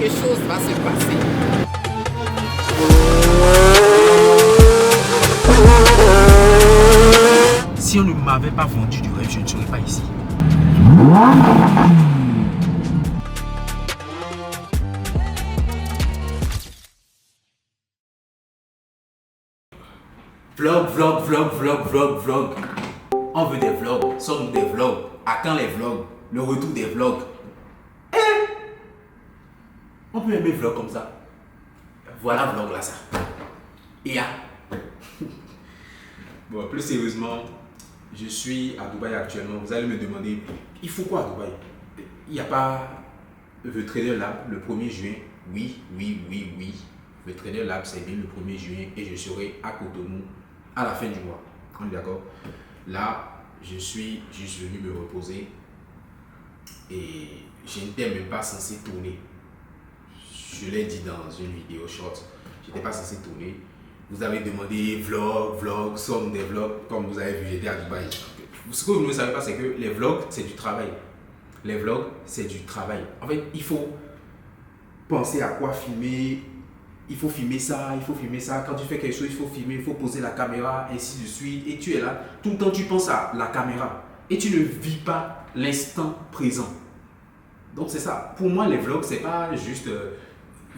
quelque chose va se passer. Si on ne m'avait pas vendu du rêve, je ne serais pas ici. Vlog. On veut des vlogs. Sommes-nous des vlogs? À quand les vlogs? Le retour des vlogs. On peut aimer vlog comme ça. Voilà vlog là ça. Et bon, plus sérieusement, je suis à Dubaï actuellement. Vous allez me demander, il faut quoi à Dubaï? Il n'y a pas The Trader Lab le 1er juin. Oui. The Trader Lab c'est bien le 1er juin et je serai à Cotonou à la fin du mois. On est d'accord? Là, je suis juste venu me reposer et je n'étais même pas censé tourner. Je l'ai dit dans une vidéo short, je n'étais pas censé tourner. Vous avez demandé vlog, somme des vlogs, comme vous avez vu, j'étais à Dubaï. Ce que vous ne savez pas, c'est que les vlogs, c'est du travail. Les vlogs, c'est du travail. En fait, il faut penser à quoi filmer. Il faut filmer ça, il faut filmer ça. Quand tu fais quelque chose, il faut filmer, il faut poser la caméra, ainsi de suite. Et tu es là, tout le temps tu penses à la caméra. Et tu ne vis pas l'instant présent. Donc c'est ça. Pour moi, les vlogs, c'est pas juste...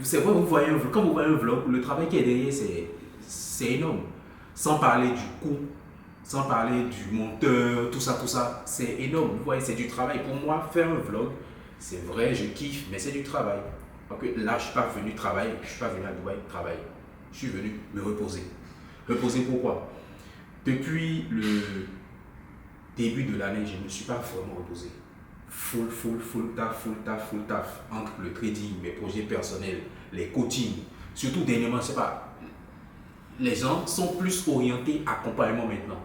c'est vrai, vous voyez un vlog. Quand vous voyez un vlog, le travail qui est derrière, c'est énorme. Sans parler du coût, sans parler du monteur, tout ça, c'est énorme. Vous voyez, c'est du travail. Pour moi, faire un vlog, c'est vrai, je kiffe, mais c'est du travail. Donc là, je ne suis pas venu travailler, je ne suis pas venu à Dubaï travailler. Je suis venu me reposer. Reposer pourquoi? Depuis le début de l'année, je ne me suis pas vraiment reposé. Full taf. Entre le trading, mes projets personnels, les coachings. Surtout dernièrement, je ne sais pas, les gens sont plus orientés à accompagnement maintenant.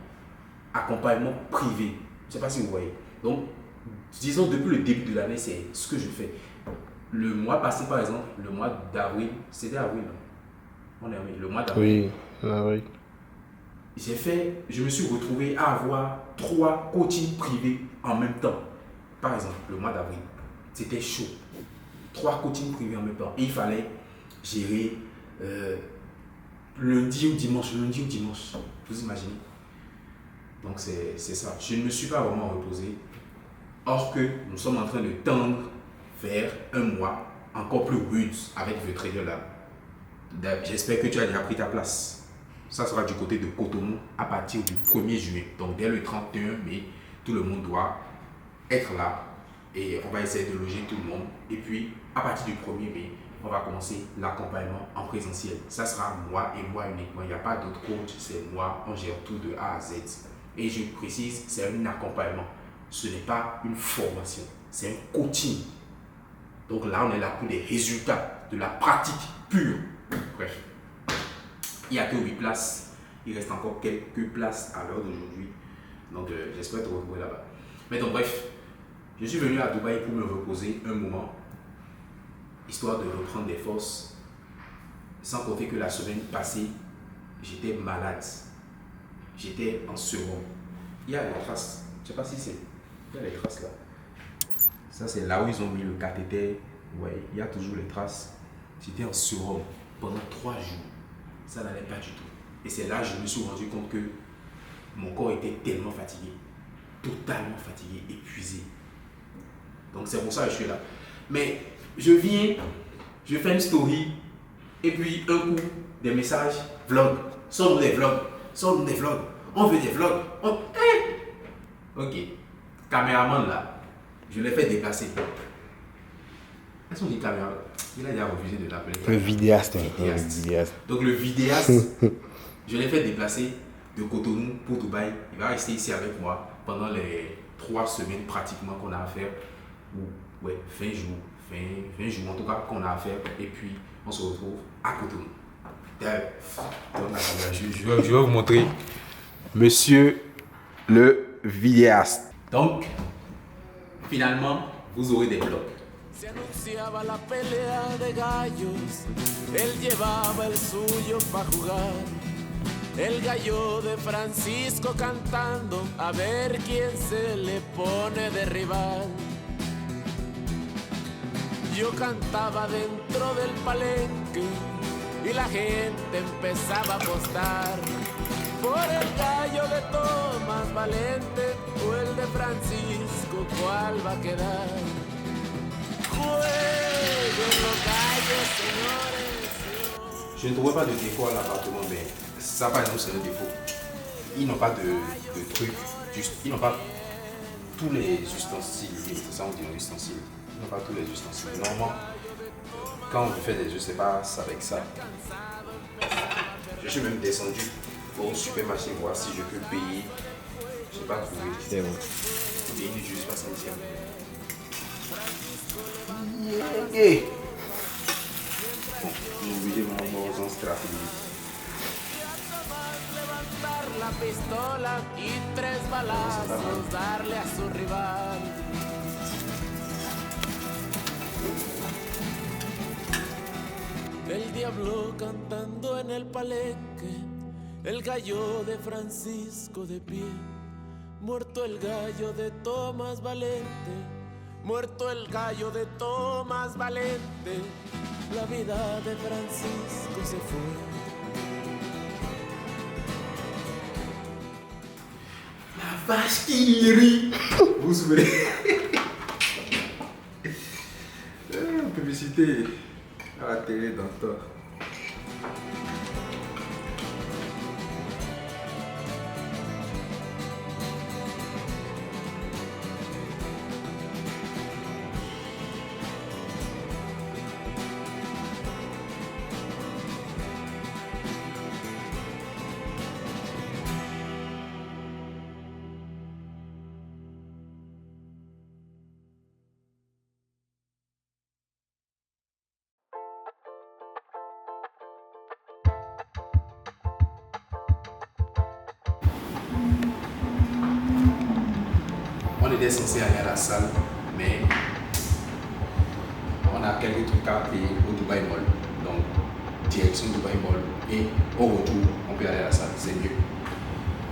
Accompagnement privé. Je ne sais pas si vous voyez. Donc, disons, depuis le début de l'année, c'est ce que je fais. Le mois passé, par exemple, le mois d'avril, c'était avril, non? On est avril, le mois d'avril. Oui. Je me suis retrouvé à avoir 3 coachings privés en même temps. Par exemple, le mois d'avril, c'était chaud. 3 coachings privés en même temps. Et il fallait gérer lundi ou dimanche. Vous imaginez? Donc c'est ça. Je ne me suis pas vraiment reposé. Or que nous sommes en train de tendre vers un mois encore plus rude avec The Trader Lab. J'espère que tu as déjà pris ta place. Ça sera du côté de Cotonou à partir du 1er juillet. Donc dès le 31 mai, tout le monde doit être là et on va essayer de loger tout le monde. Et puis à partir du 1er mai, on va commencer l'accompagnement en présentiel. Ça sera moi et moi uniquement. Il n'y a pas d'autres coachs, c'est moi. On gère tout de A à Z. Et je précise, c'est un accompagnement. Ce n'est pas une formation, c'est un coaching. Donc là, on est là pour des résultats, de la pratique pure. Bref, il n'y a que 8 places. Il reste encore quelques places à l'heure d'aujourd'hui. Donc j'espère te retrouver là-bas. Mais donc bref, je suis venu à Dubaï pour me reposer un moment, histoire de reprendre des forces. Sans compter que la semaine passée, j'étais malade. J'étais en surnom. Il y a les traces. Je ne sais pas si c'est... Il y a les traces là. Ça, c'est là où ils ont mis le cathéter. Ouais, il y a toujours les traces. J'étais en surhomme pendant 3 jours. Ça n'allait pas du tout. Et c'est là que je me suis rendu compte que mon corps était tellement fatigué. Totalement fatigué, épuisé. Donc c'est pour ça que je suis là. Mais je viens, je fais une story. Et puis un coup, des messages, vlog. Sommes des vlogs. On veut des vlogs. Ok. Caméraman là. Je l'ai fait déplacer. Est-ce qu'on dit caméra? Il a déjà refusé de l'appeler. Le vidéaste. Donc le vidéaste, je l'ai fait déplacer de Cotonou pour Dubaï. Il va rester ici avec moi pendant les 3 semaines pratiquement qu'on a à faire. Ou ouais, 20 jours en tout cas qu'on a à faire. Et puis on se retrouve à Cotonou. Je vais vous montrer Monsieur le vidéaste. Donc, finalement, vous aurez des vlogs. Se anunciaba la pelea de gallos, él llevaba el suyo para jugar. El gallo de Francisco cantando, a ver quién se le pone de rival. Yo cantaba dentro del palenque y la gente empezaba a apostar por el gallo de Tomás Valente o el de Francisco, ¿cuál va a quedar? Jueguen los gallos, señores. Je ne trouvais pas de défaut à l'appartement, mais ça par exemple c'est un défaut. Ils n'ont pas de trucs, ils n'ont pas tous les ustensiles, c'est ça on dit ustensiles. Ils n'ont pas tous les ustensiles. Normalement, quand on fait des œufs, c'est pas avec ça. Je suis même descendu au supermarché voir si je peux payer. Je n'ai pas trouvé. C'est bon. Et il est juste pas centième. Bon, j'ai oublié mon stratégie. Levantar la pistola y 3 balazos darle a su rival. El diablo cantando en el palenque, el gallo de Francisco de pie, muerto el gallo de Tomás Valente, muerto el gallo de Tomás Valente, la vida de Francisco se fue. La vache qui rit. Vous vous souvenez? Publicité à la télé dans le temps. On était censé aller à la salle, mais on a quelques trucs à payer au Dubai Mall. Donc, direction Dubai Mall. Et au retour, on peut aller à la salle, c'est mieux.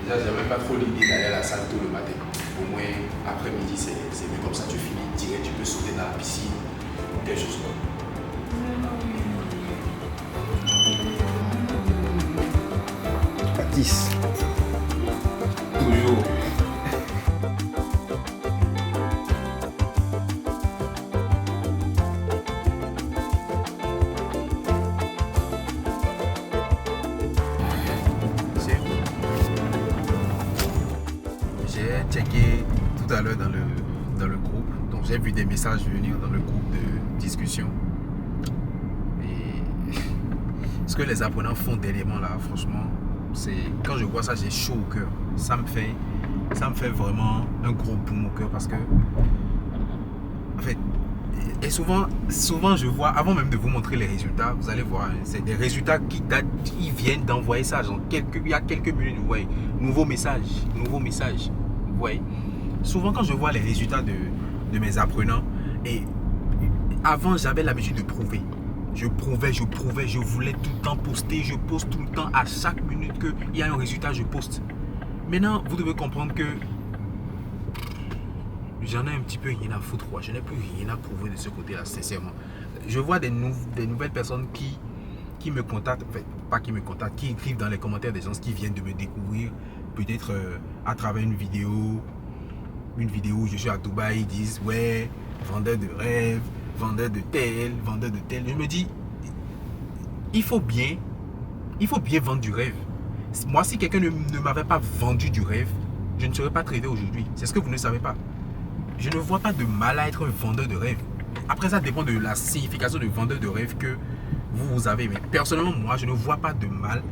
Déjà, j'avais pas trop l'idée d'aller à la salle tôt le matin. Au moins, après-midi, c'est mieux. Comme ça, tu finis direct, tu peux sauter dans la piscine ou quelque chose comme ça. À 10. Toujours. J'ai checké tout à l'heure dans le groupe, donc j'ai vu des messages venir dans le groupe de discussion. Et ce que les apprenants font dernièrement là, franchement, c'est quand je vois ça, j'ai chaud au cœur. Ça me fait vraiment un gros boom au cœur parce que, en fait, et souvent je vois, avant même de vous montrer les résultats, vous allez voir, c'est des résultats qui datent, ils viennent d'envoyer ça, genre il y a quelques minutes, vous voyez, nouveau message, vous voyez. Souvent quand je vois les résultats de mes apprenants, et avant j'avais l'habitude de prouver. Je prouvais, je voulais tout le temps poster, je poste tout le temps, à chaque minute qu'il y a un résultat, je poste. Maintenant, vous devez comprendre que j'en ai un petit peu rien à foutre, quoi. Je n'ai plus rien à prouver de ce côté-là, sincèrement. Je vois des nouvelles personnes qui me contactent, enfin, pas qui me contactent, qui écrivent dans les commentaires des gens qui viennent de me découvrir, peut-être à travers une vidéo où je suis à Dubaï, ils disent, ouais, vendeur de rêve, vendeur de tel. Je me dis, il faut bien vendre du rêve. Moi, si quelqu'un ne m'avait pas vendu du rêve, je ne serais pas trader aujourd'hui. C'est ce que vous ne savez pas. Je ne vois pas de mal à être un vendeur de rêve. Après, ça dépend de la signification de vendeur de rêve que vous avez. Mais personnellement, moi, je ne vois pas de mal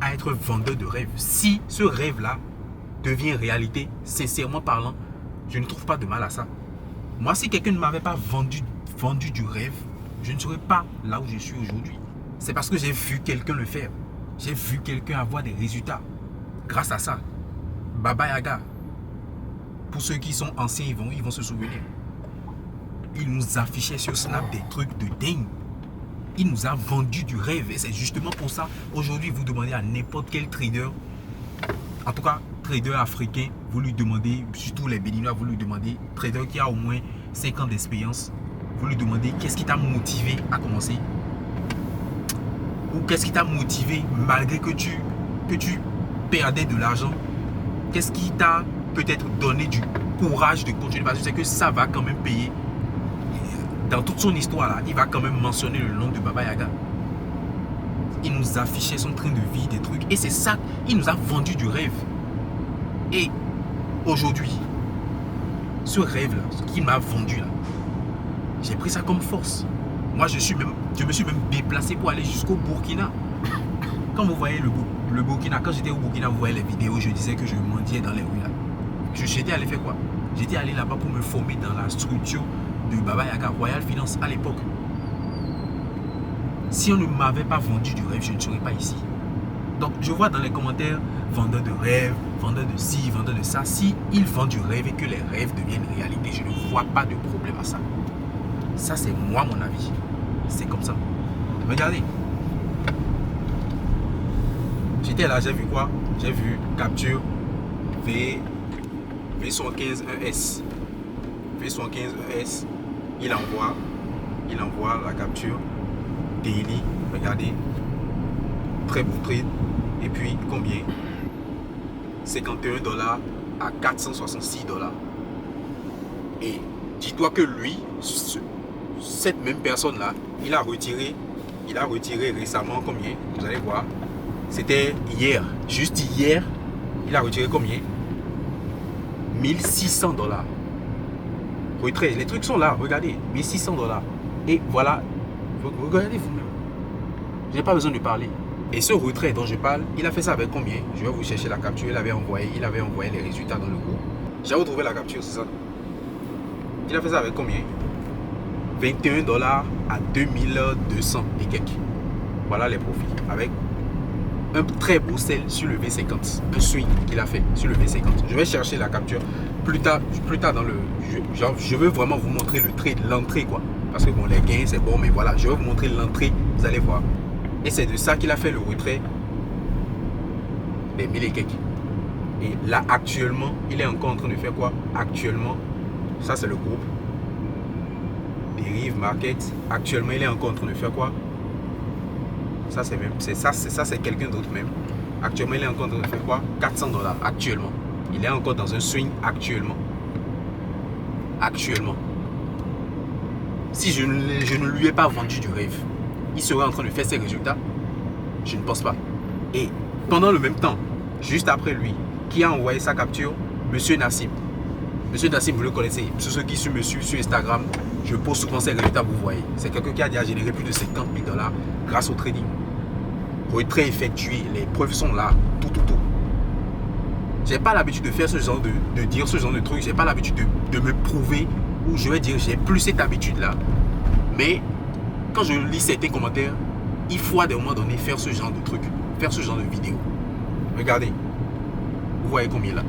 à être vendeur de rêve. Si ce rêve-là devient réalité, sincèrement parlant, je ne trouve pas de mal à ça. Moi, si quelqu'un ne m'avait pas vendu du rêve, je ne serais pas là où je suis aujourd'hui. C'est parce que j'ai vu quelqu'un le faire. J'ai vu quelqu'un avoir des résultats. Grâce à ça, Baba Yaga, pour ceux qui sont anciens, ils vont se souvenir. Il nous affichait sur Snap des trucs de dingue. Il nous a vendu du rêve. Et c'est justement pour ça, aujourd'hui, vous demandez à n'importe quel trader, en tout cas, trader africain, vous lui demandez, surtout les Béninois, vous lui demandez, trader qui a au moins 5 ans d'expérience, vous lui demandez qu'est-ce qui t'a motivé à commencer. Ou qu'est-ce qui t'a motivé malgré que tu perdais de l'argent. Qu'est-ce qui t'a peut-être donné du courage de continuer. Parce que je sais que ça va quand même payer. Dans toute son histoire là, il va quand même mentionner le nom de Baba Yaga. Il nous affichait son train de vie, des trucs. Et c'est ça, il nous a vendu du rêve. Et aujourd'hui, ce rêve-là, ce qu'il m'a vendu là, j'ai pris ça comme force. Moi, je me suis même déplacé pour aller jusqu'au Burkina. Quand vous voyez le Burkina, quand j'étais au Burkina, vous voyez les vidéos, je disais que je mendiais dans les rues là. J'étais allé faire quoi? J'étais allé là-bas pour me former dans la structure de Baba Yaga, Royal Finance à l'époque. Si on ne m'avait pas vendu du rêve, je ne serais pas ici. Donc, je vois dans les commentaires, vendeur de rêve, vendeur de ci, vendeur de ça. Si ils vendent du rêve et que les rêves deviennent réalité, je ne vois pas de problème à ça. Ça, c'est moi, mon avis. C'est comme ça. Regardez. J'étais là, j'ai vu quoi? J'ai vu capture V115 ES. V115 ES. Il envoie la capture. Daily. Regardez. Très beau trade. Et puis, combien? 51 $ à 466 $. Et dis-toi que lui, cette même personne-là, il a retiré récemment combien? Vous allez voir. C'était hier. Juste hier, il a retiré combien? 1600 $. Retrait. Les trucs sont là. Regardez. 1600 $. Et voilà. Regardez vous-même. Je n'ai pas besoin de parler. Et ce retrait dont je parle, il a fait ça avec combien? Je vais vous chercher la capture. Il avait envoyé les résultats dans le groupe. J'ai retrouvé la capture, c'est ça. Il a fait ça avec combien? 21 $ à 2200 et quelques. Voilà les profits. Avec un très beau sell sur le V50. Un swing qu'il a fait sur le V50. Je vais chercher la capture plus tard dans le... Je veux vraiment vous montrer le trade, l'entrée quoi. Parce que bon, les gains c'est bon, mais voilà, je vais vous montrer l'entrée. Vous allez voir. Et c'est de ça qu'il a fait le retrait des 1000 et quelques. Et là, actuellement, il est encore en train de faire quoi? Actuellement, ça c'est le groupe. Derive Market. Actuellement, il est encore en train de faire quoi? Ça c'est quelqu'un d'autre même. Actuellement, il est encore en train de faire quoi? 400 $ actuellement. Il est encore dans un swing actuellement. Actuellement. Si je ne lui ai pas vendu du rêve, il serait en train de faire ses résultats? Je ne pense pas. Et pendant le même temps, juste après lui, qui a envoyé sa capture? Monsieur Nassim. Monsieur Nassim, vous le connaissez. Ceux qui me suivent sur Instagram, je pose souvent ces résultats, vous voyez. C'est quelqu'un qui a déjà généré plus de 50 000 $ grâce au trading. Retrait effectué, les preuves sont là, tout. J'ai pas l'habitude de faire ce genre de dire ce genre de trucs. J'ai pas l'habitude de me prouver, ou je vais dire, j'ai plus cette habitude-là. Mais quand je lis certains commentaires, il faut à des moments donnés faire ce genre de trucs, faire ce genre de vidéos. Regardez, vous voyez combien là?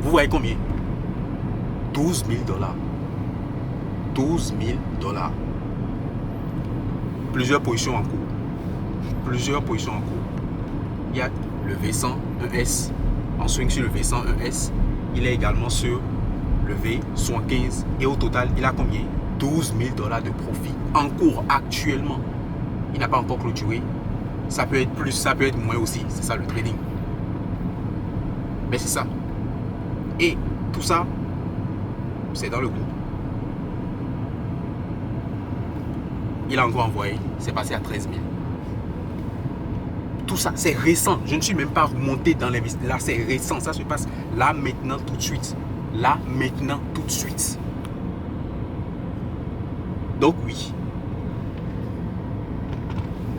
Vous voyez combien? 12 000 $. 12 000 $. Plusieurs positions en cours. Il y a le V100 ES en swing sur le V100 ES. Il est également sur le V115. Et au total, il a combien? 12 000 $ de profit en cours actuellement. Il n'a pas encore clôturé. Ça peut être plus, ça peut être moins aussi. C'est ça le trading. Mais c'est ça. Et tout ça, c'est dans le groupe. Il a encore envoyé. C'est passé à 13 000. Tout ça, c'est récent. Je ne suis même pas remonté dans l'investissement. Là, c'est récent. Ça se passe là, maintenant, tout de suite. Là, maintenant, tout de suite. Donc, oui.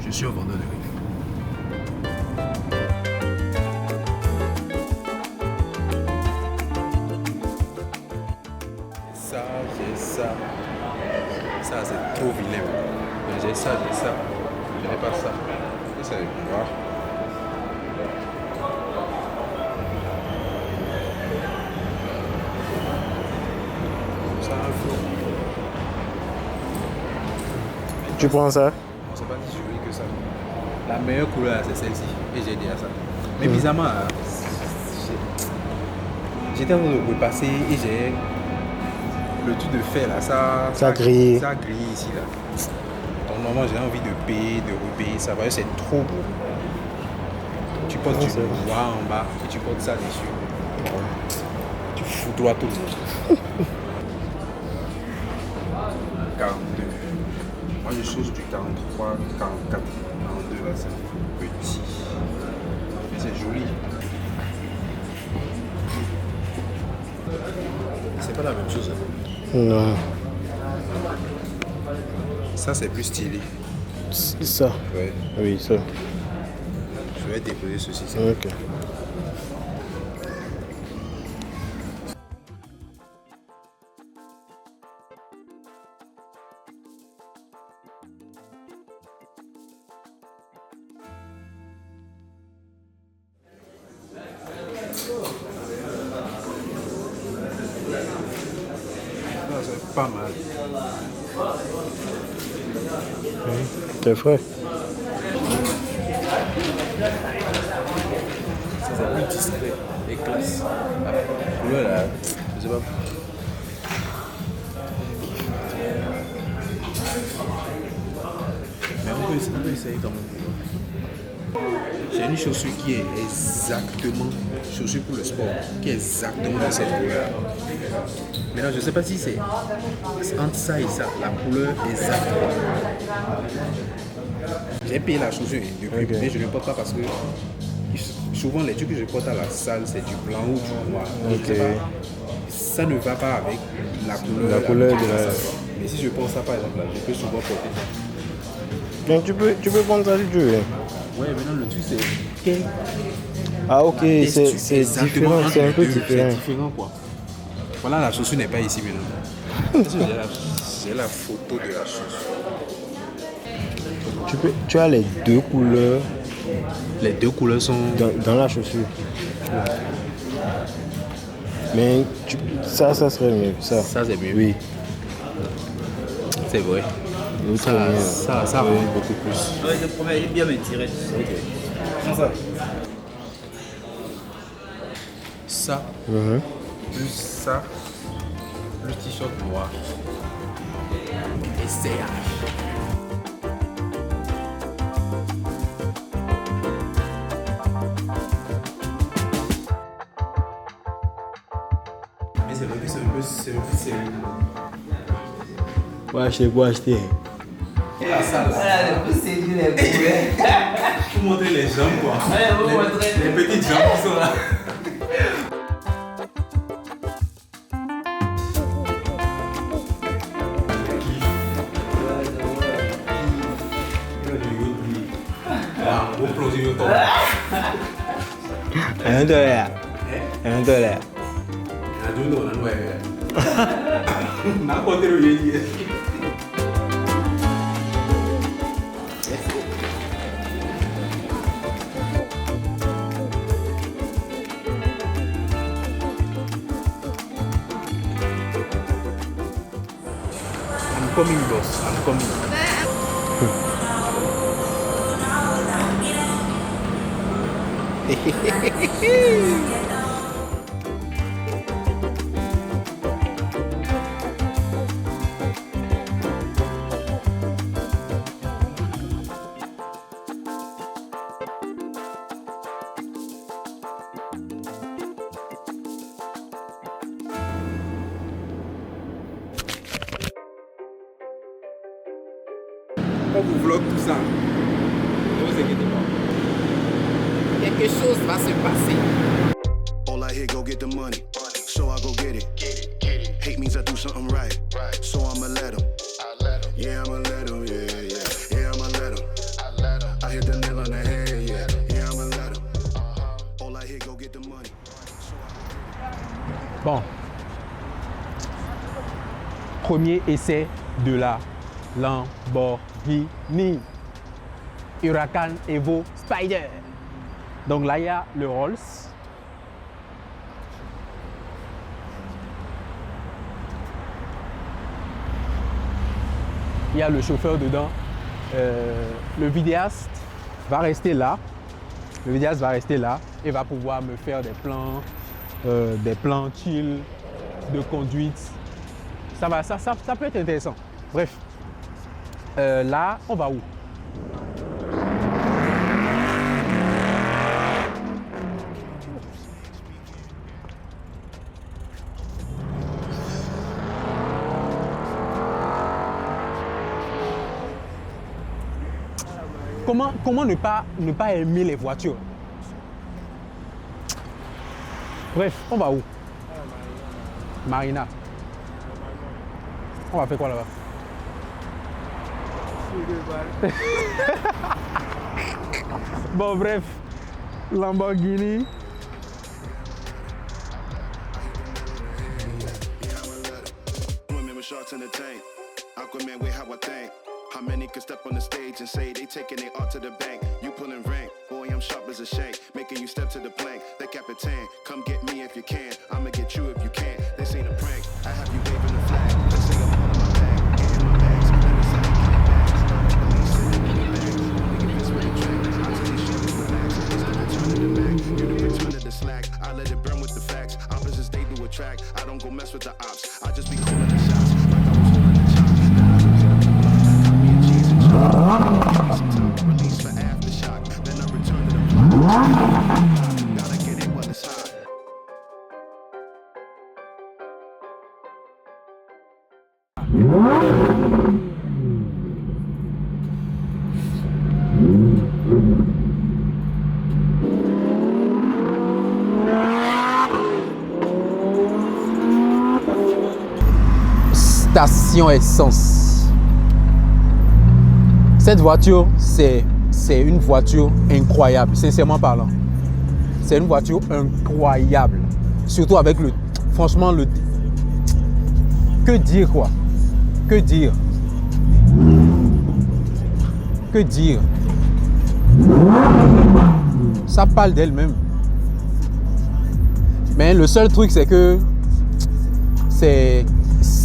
Je suis un vendeur de rêve. Ça, j'ai ça. Ça, c'est trop vilain. J'ai ça, je n'ai pas ça. Ça, je vais voir. Ça, Tu prends ça? c'est pas si joli que ça. La meilleure couleur, c'est celle-ci. Et j'ai dit à ça. Mais bizarrement, J'étais en train de repasser et j'ai le truc de fer là, Ça grille. Ça grille ici là. Donc normalement j'ai envie de payer, de repayer ça, parce que c'est trop beau. Tu portes du noir en bas et tu portes ça dessus. Tu foudroies tout le monde. 42. Moi je chose du 43, 44, 42 là, c'est petit. Mais c'est joli. C'est pas la même chose. Non. Ça c'est plus stylé. Ça. Ouais. Oui, ça. Je vais déposer ceci. Ok. Ça, c'est pas mal. C'est frais. Ça c'est plus discret et classe. La couleur là, je sais pas. Mais on peut essayer quand même. J'ai une chaussure qui est exactement, chaussure pour le sport, qui est exactement de cette couleur. Maintenant, je ne sais pas si c'est entre ça et ça, la couleur exacte. J'ai payé la chaussure depuis, mais je ne porte pas parce que souvent les trucs que je porte à la salle, c'est du blanc ou du noir. Donc, Ok. ça ne va pas avec la couleur. La couleur de la... Mais si je porte ça par exemple, là, je peux souvent porter ça. Donc tu peux prendre ça si tu veux. Ouais, maintenant le truc c'est quel Ah ok, c'est exactement différent, entre c'est un les peu deux, différent. C'est différent quoi. Voilà, la chaussure n'est pas ici maintenant. Est-ce que j'ai la photo de la chaussure. Tu as les deux couleurs Les deux couleurs sont... dans la chaussure. Mais ça serait mieux. Ça c'est mieux. Oui. C'est vrai. L'autre est mieux. Ça rend beaucoup plus. Ouais, je promets, j'ai bien me tirer. Comment ça? Ça, Mhm. plus ça, le t-shirt noir. Et CH. Mais c'est vrai que c'est un peu... Ouais, je sais quoi acheter. La salle là. Voilà, vous séduire les poulets. Pour montrer les jambes quoi. Ouais, vous montrez. Les petites jambes qui sont là. $1. $1. I'm coming, boss. I'm coming. On vous vlog tout ça. Ne vous inquiétez pas. Quelque chose va se passer. All I hear, go get the money. So I go get it. Hate means I do something right. So I'ma let him. Yeah, I'ma let him. Yeah. Yeah, I'ma let him. I hit the nail on the head. Yeah, I'ma let him. All I hear, go get the money. Bon. Premier essai de la Lamborghini Huracan Evo Spider. Donc là, il y a le Rolls. Il y a le chauffeur dedans. Le vidéaste va rester là. Le vidéaste va rester là et va pouvoir me faire des plans des plans chill, de conduite. Ça peut être intéressant. Bref, là, on va où? Comment ne pas aimer les voitures? Bref, on va où? Marina. On va faire quoi là-bas? Bon, bref, Lamborghini. Women with sharks in the tank. Aquaman with how I think. How many could step on the stage and say they taking their art to the bank? You pulling rank, boy, I'm sharp as a shank. Making you step to the plank. The Capitan, come get me if you can. I'ma get you if you can. This ain't a prank. I have you waving the flag. Let's say I'm all in my bag. Get in my bags. Let me say I'm police sitting in the bags. Nigga, this with the track. I tell these shorties relax. It's the return of the Mac. You the return of the slack. I let it burn with the facts. Opposites, they do attract. I don't go mess with the ops. I just be calling the shots. Like I was holding the chops. Then I return to the block. Got me a cheese and chop. Release for aftershock. Then I return to the block. Gotta get it while it's hot. Station essence. Cette voiture, c'est une voiture incroyable, sincèrement parlant. C'est une voiture incroyable. Surtout avec le... Franchement, le... Que dire quoi? Que dire? Que dire? Ça parle d'elle-même. Mais le seul truc, c'est que c'est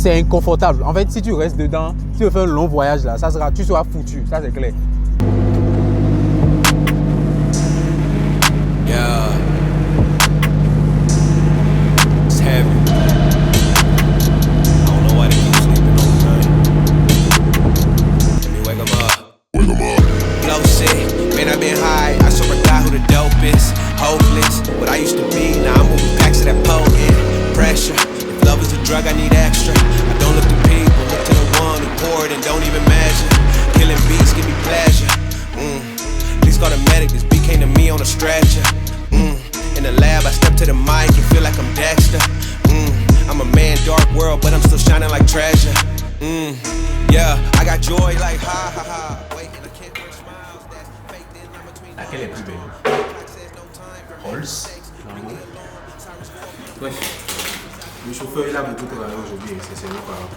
inconfortable. En fait, si tu restes dedans, si tu veux faire un long voyage là, tu seras foutu, ça c'est clair. Yeah. It's heavy. I don't know why they keep sleeping all the time. Let me wake 'em up. Wake 'em up. Flow sick, man, I been high. I saw a guy who the dopest. Hopeless, what I used to be. Now I'm moving back to that potent pressure. If love is a drug, I need extra. I don't look to people, look to the one who poured and don't even measure. Killing beats give me pleasure. Please call the medic, this beat came to me on a stretcher. In the lab, I step to the mic and feel like I'm Dexter. I'm a man, dark world, but I'm still shining like treasure. Yeah, I got joy like ha ha ha. Wait, and I can't wear smiles. That's fake, then I'm between. Laquelle est plus belle? Rolls. Bref, le chauffeur il a beaucoup travaillé aujourd'hui, sincèrement parlant.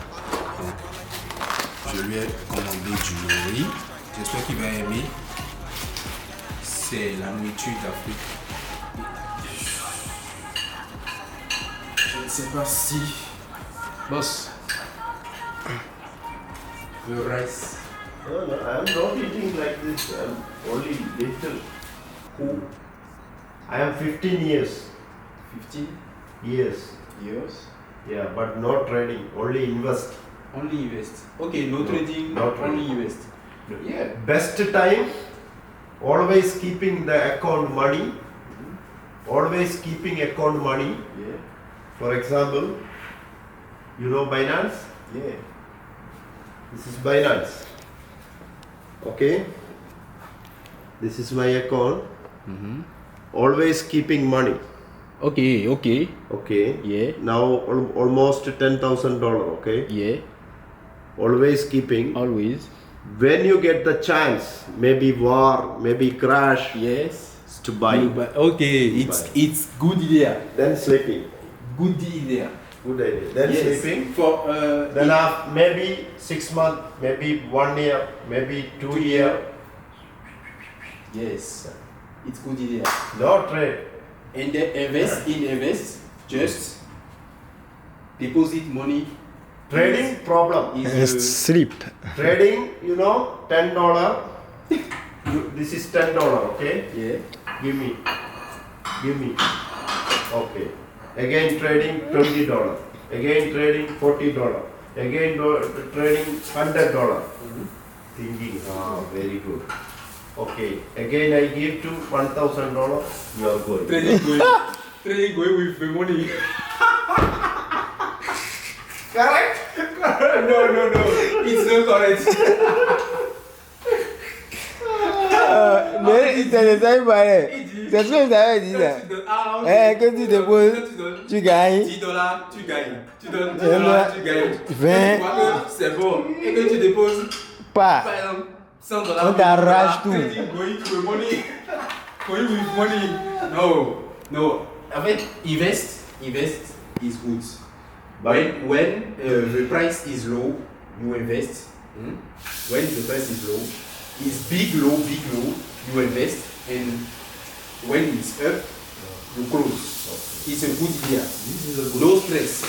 Donc, je lui ai commandé du riz. J'espère qu'il va aimer. C'est la nourriture d'Afrique. Je ne sais pas si. Boss. The rice. No, I am not eating like this. I am only little. Who? I am 15 years. 15 years. Yeah, but not trading. Only invest. Only invest. Okay, no trading, not only invest. Yeah. Best time. Always keeping the account money. Always keeping account money. Yeah. For example, you know Binance? Yeah. This is Binance. Okay. This is my account. Always keeping money. Okay. Okay. Yeah. Now almost $10,000. Okay. Yeah. Always keeping. Always. When you get the chance, maybe war, maybe crash, Yes. to buy. Okay, it's good idea. Then sleeping. Good idea. Good idea. Then Yes. sleeping. For Then after maybe 6 months, maybe 1 year, maybe 2 years. yes, it's good idea. No trade. And then invest, just deposit money. Trading problem. Sleep. Trading, you know, $10. This is $10, okay? Yeah. Give me. Okay. Again trading $20. Again trading $40. Again trading $100. Thinking, very good. Okay, again I give to $1,000. You are going. Trading going with the money. Correct? No. It's not correct. Mais c'est le seul balai. C'est ce que vous avez dit là. Que tu déposes, tu gagnes. $10, tu gagnes. Tu donnes $10, tu gagnes. 20. Tu vois que c'est bon. Et que tu déposes, Pas. par exemple, $100. On t'arrache tout. Trading going to the money. Going with money. No. En fait, invest is good. When the price is low, you invest. When the price is low, it's big low, you invest. And when it's up, you close. It's a good idea. No stress.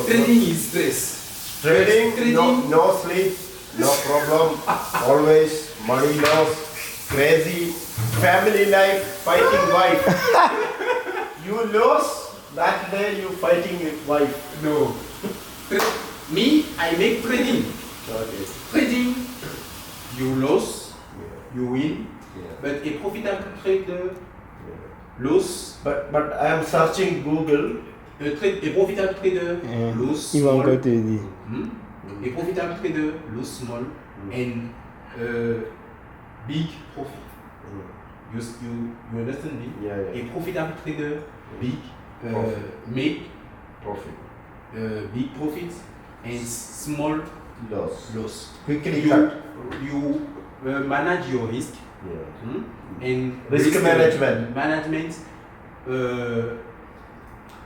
Trading is stress. Trading, no sleep, no problem. Always money loss, crazy, family life, fighting wife. You lose, that day you fighting with wife. No. Me, I make trading. Okay. Trading, you lose, you win. But a profitable trader lose. But I am searching Google. A profitable trader lose Il va small. encore te dire. A profitable trader lose small and big profit. You understand me? Yeah. A profitable trader big make Profit. big profits and small loss. Quickly cut. You manage your risk. Yeah. And Risk management.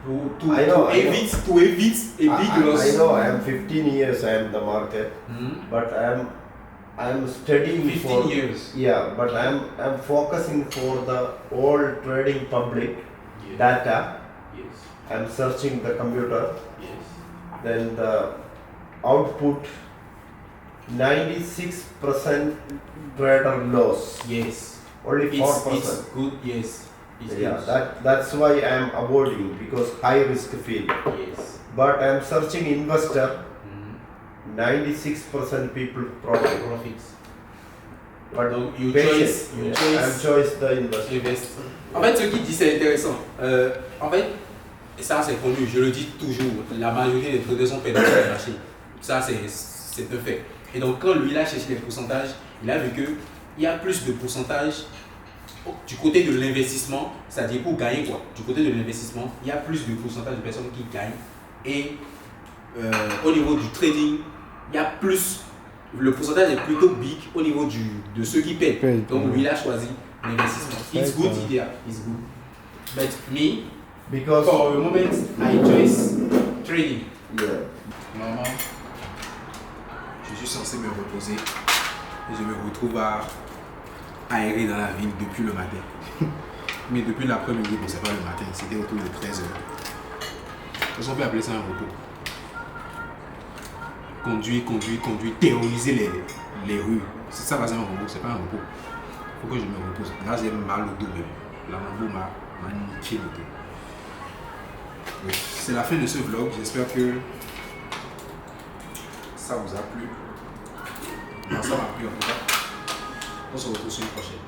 To evit a big loss. I know I am 15 years I am in the market, but I am studying 15 years. Yeah, but I am focusing for the all trading public data. Yes. I am searching the computer. Yes. Then the output 96% trader loss. Yes. Only 4%. It's good. Yes. It's Yeah, good. that's why I am avoiding because high risk field. Yes. But I am searching investor. 96% people profit. Profits. But Donc, you patience. choose I am choice the investor. invest. En fait, ce qu'il dit, c'est intéressant. En fait, ça c'est connu, je le dis toujours, la majorité des traders sont perdus sur le marché. Ça, c'est un fait. Et donc, quand lui, il a cherché les pourcentages, il a vu qu'il y a plus de pourcentage du côté de l'investissement, c'est-à-dire pour gagner quoi. Du côté de l'investissement, il y a plus de pourcentage de personnes qui gagnent. Et au niveau du trading, il y a plus, le pourcentage est plutôt big au niveau de ceux qui paient. Donc lui, il a choisi l'investissement. It's good idea, it's good. But me, because for a moment, I choose trading. Yeah. Normalement, je suis censé me reposer et je me retrouve à errer dans la ville depuis le matin. Mais depuis l'après-midi, bon, c'est pas le matin, c'était autour de 13h. On peut appeler ça un repos. Conduire, terroriser les rues. C'est ça, c'est un repos, c'est pas un repos. Il faut que je me repose. Là, j'ai mal au dos même. La mambo m'a niqué le dos. Oui. C'est la fin de ce vlog. J'espère que ça vous a plu. Moi, ça m'a plu en tout cas. On se retrouve sur une prochaine.